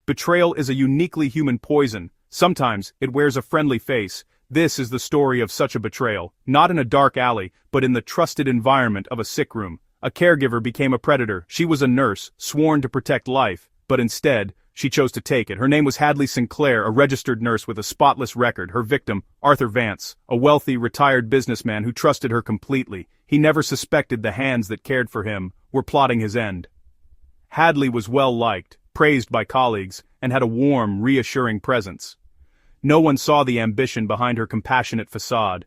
Betrayal is a uniquely human poison. Sometimes, it wears a friendly face. This is the story of such a betrayal, not in a dark alley, but in the trusted environment of a sick room. A caregiver became a predator. She was a nurse, sworn to protect life, but instead, she chose to take it. Her name was Hadley Sinclair, a registered nurse with a spotless record. Her victim, Arthur Vance, a wealthy, retired businessman who trusted her completely. He never suspected the hands that cared for him were plotting his end. Hadley was well-liked, praised by colleagues, and had a warm, reassuring presence. No one saw the ambition behind her compassionate facade.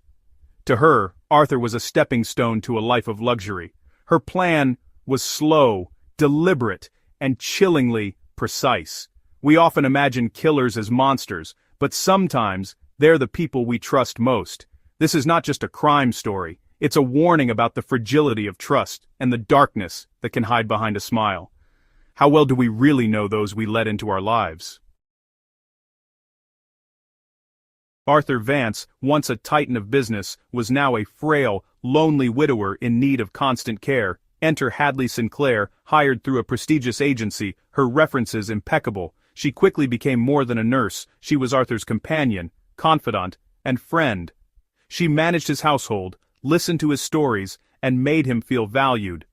To her, Arthur was a stepping stone to a life of luxury. Her plan was slow, deliberate, and chillingly precise. We often imagine killers as monsters, but sometimes they're the people we trust most. This is not just a crime story, it's a warning about the fragility of trust and the darkness that can hide behind a smile. How well do we really know those we let into our lives? Arthur Vance, once a titan of business, was now a frail, lonely widower in need of constant care. Enter Hadley Sinclair, hired through a prestigious agency, her references impeccable. She quickly became more than a nurse. She was Arthur's companion, confidant, and friend. She managed his household, listened to his stories, and made him feel valued.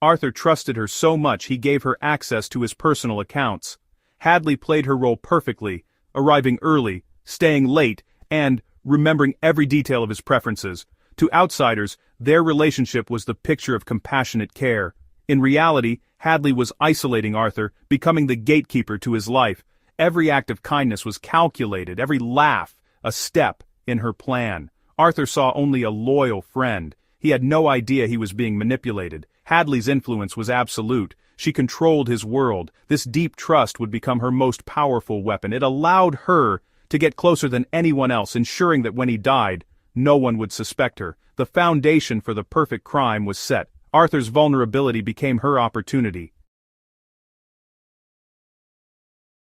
Arthur trusted her so much he gave her access to his personal accounts. Hadley played her role perfectly, arriving early, staying late, and remembering every detail of his preferences. To outsiders, their relationship was the picture of compassionate care. In reality, Hadley was isolating Arthur, becoming the gatekeeper to his life. Every act of kindness was calculated, every laugh, a step in her plan. Arthur saw only a loyal friend. He had no idea he was being manipulated. Hadley's influence was absolute. She controlled his world. This deep trust would become her most powerful weapon. It allowed her to get closer than anyone else, ensuring that when he died, no one would suspect her. The foundation for the perfect crime was set. Arthur's vulnerability became her opportunity.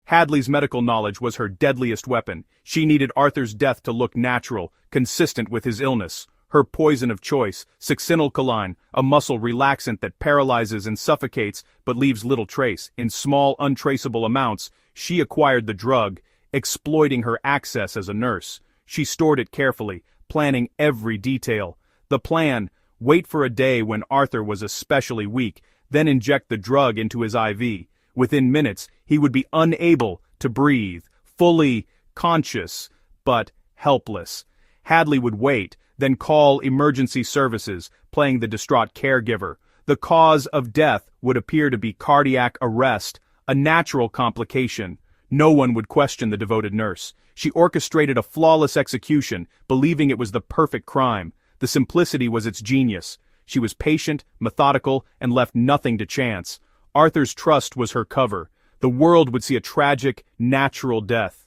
Hadley's medical knowledge was her deadliest weapon. She needed Arthur's death to look natural, consistent with his illness. Her poison of choice, succinylcholine, a muscle relaxant that paralyzes and suffocates but leaves little trace. In small, untraceable amounts, she acquired the drug, exploiting her access as a nurse. She stored it carefully, planning every detail. The plan: wait for a day when Arthur was especially weak, then inject the drug into his IV. Within minutes, he would be unable to breathe, fully conscious, but helpless. Hadley would wait, then call emergency services, playing the distraught caregiver. The cause of death would appear to be cardiac arrest, a natural complication. No one would question the devoted nurse. She orchestrated a flawless execution, believing it was the perfect crime. The simplicity was its genius. She was patient, methodical, and left nothing to chance. Arthur's trust was her cover. The world would see a tragic, natural death.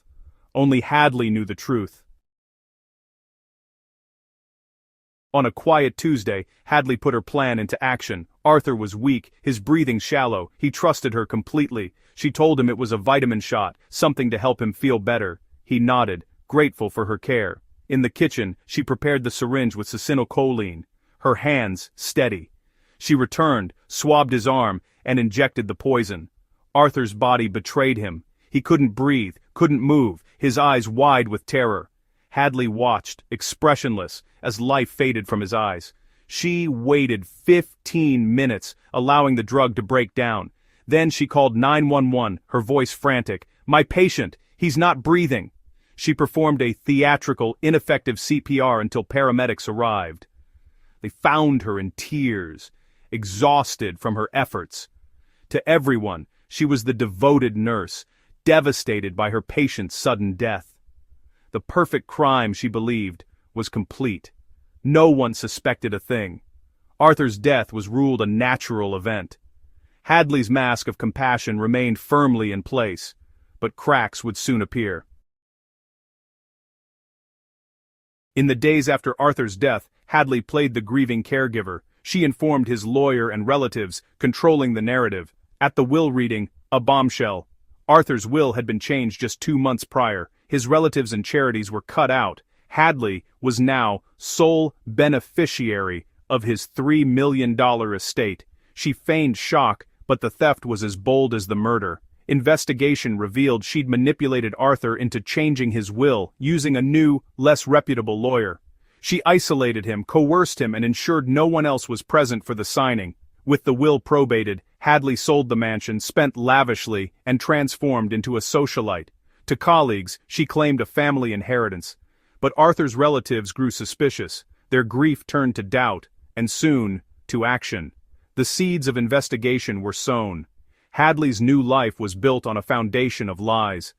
Only Hadley knew the truth. On a quiet Tuesday, Hadley put her plan into action. Arthur was weak, his breathing shallow. He trusted her completely. She told him it was a vitamin shot, something to help him feel better. He nodded, grateful for her care. In the kitchen, she prepared the syringe with succinylcholine, her hands steady. She returned, swabbed his arm, and injected the poison. Arthur's body betrayed him. He couldn't breathe, couldn't move, his eyes wide with terror. Hadley watched, expressionless, as life faded from his eyes. She waited 15 minutes, allowing the drug to break down. Then she called 911, her voice frantic. "My patient, he's not breathing." She performed a theatrical, ineffective CPR until paramedics arrived. They found her in tears, exhausted from her efforts. To everyone, she was the devoted nurse, devastated by her patient's sudden death. The perfect crime, she believed, was complete. No one suspected a thing. Arthur's death was ruled a natural event. Hadley's mask of compassion remained firmly in place, but cracks would soon appear. In the days after Arthur's death, Hadley played the grieving caregiver. She informed his lawyer and relatives, controlling the narrative. At the will reading, a bombshell. Arthur's will had been changed just 2 months prior. His relatives and charities were cut out. Hadley was now sole beneficiary of his $3 million estate. She feigned shock, but the theft was as bold as the murder. Investigation revealed she'd manipulated Arthur into changing his will using a new, less reputable lawyer. She isolated him, coerced him, and ensured no one else was present for the signing. With the will probated, Hadley sold the mansion, spent lavishly, and transformed into a socialite. To colleagues, she claimed a family inheritance. But Arthur's relatives grew suspicious. Their grief turned to doubt, and soon, to action. The seeds of investigation were sown. Hadley's new life was built on a foundation of lies.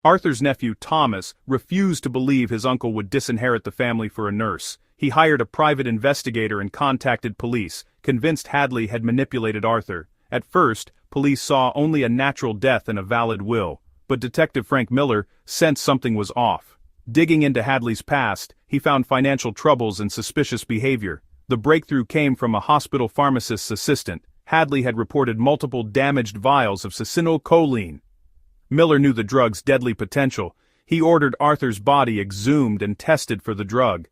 Arthur's nephew, Thomas, refused to believe his uncle would disinherit the family for a nurse. He hired a private investigator and contacted police, convinced Hadley had manipulated Arthur. At first, police saw only a natural death and a valid will, but Detective Frank Miller sensed something was off. Digging into Hadley's past, he found financial troubles and suspicious behavior. The breakthrough came from a hospital pharmacist's assistant. Hadley had reported multiple damaged vials of succinylcholine. Miller knew the drug's deadly potential. He ordered Arthur's body exhumed and tested for the drug.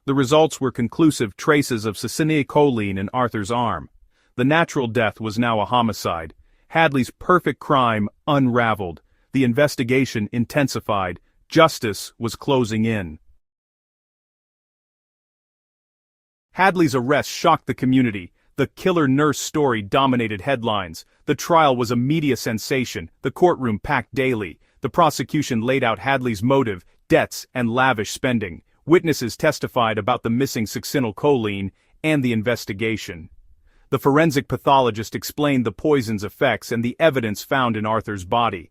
The results were conclusive: traces of succinylcholine in Arthur's arm. The natural death was now a homicide. Hadley's perfect crime unraveled. The investigation intensified. Justice was closing in. Hadley's arrest shocked the community. The killer nurse story dominated headlines. The trial was a media sensation, the courtroom packed daily. The prosecution laid out Hadley's motive: debts and lavish spending. Witnesses testified about the missing succinylcholine and the investigation. The forensic pathologist explained the poison's effects and the evidence found in Arthur's body.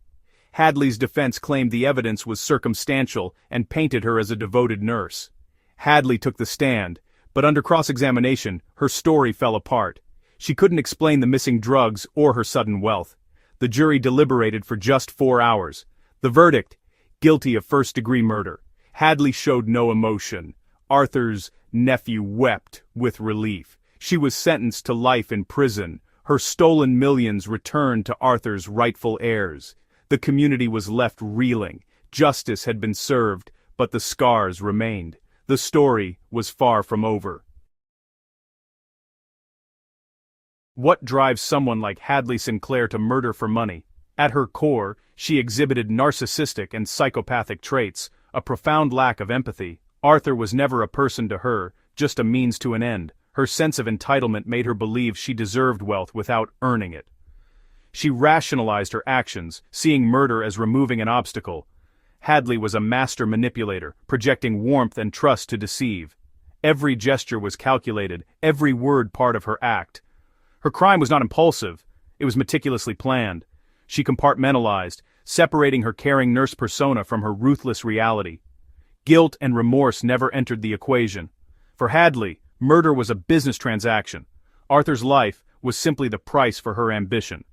Hadley's defense claimed the evidence was circumstantial and painted her as a devoted nurse. Hadley took the stand, but under cross-examination, her story fell apart. She couldn't explain the missing drugs or her sudden wealth. The jury deliberated for just 4 hours. The verdict: guilty of first-degree murder. Hadley showed no emotion. Arthur's nephew wept with relief. She was sentenced to life in prison. Her stolen millions returned to Arthur's rightful heirs. The community was left reeling. Justice had been served, but the scars remained. The story was far from over. What drives someone like Hadley Sinclair to murder for money? At her core, she exhibited narcissistic and psychopathic traits, a profound lack of empathy. Arthur was never a person to her, just a means to an end. Her sense of entitlement made her believe she deserved wealth without earning it. She rationalized her actions, seeing murder as removing an obstacle. Hadley was a master manipulator, projecting warmth and trust to deceive. Every gesture was calculated, every word part of her act. Her crime was not impulsive, it was meticulously planned. She compartmentalized, separating her caring nurse persona from her ruthless reality. Guilt and remorse never entered the equation. For Hadley, murder was a business transaction. Arthur's life was simply the price for her ambition.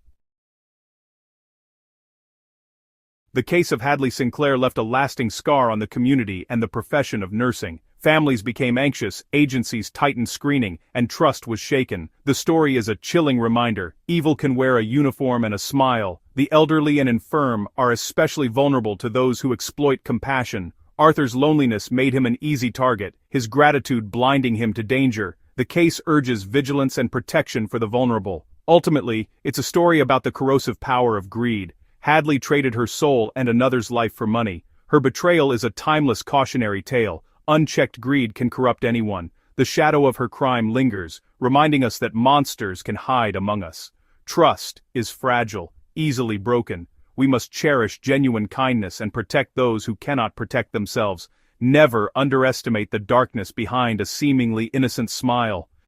The case of Hadley Sinclair left a lasting scar on the community and the profession of nursing. Families became anxious, agencies tightened screening, and trust was shaken. The story is a chilling reminder: evil can wear a uniform and a smile. The elderly and infirm are especially vulnerable to those who exploit compassion. Arthur's loneliness made him an easy target, his gratitude blinding him to danger. The case urges vigilance and protection for the vulnerable. Ultimately, it's a story about the corrosive power of greed. Hadley traded her soul and another's life for money. Her betrayal is a timeless cautionary tale. Unchecked greed can corrupt anyone. The shadow of her crime lingers, reminding us that monsters can hide among us. Trust is fragile, easily broken. We must cherish genuine kindness and protect those who cannot protect themselves. Never underestimate the darkness behind a seemingly innocent smile.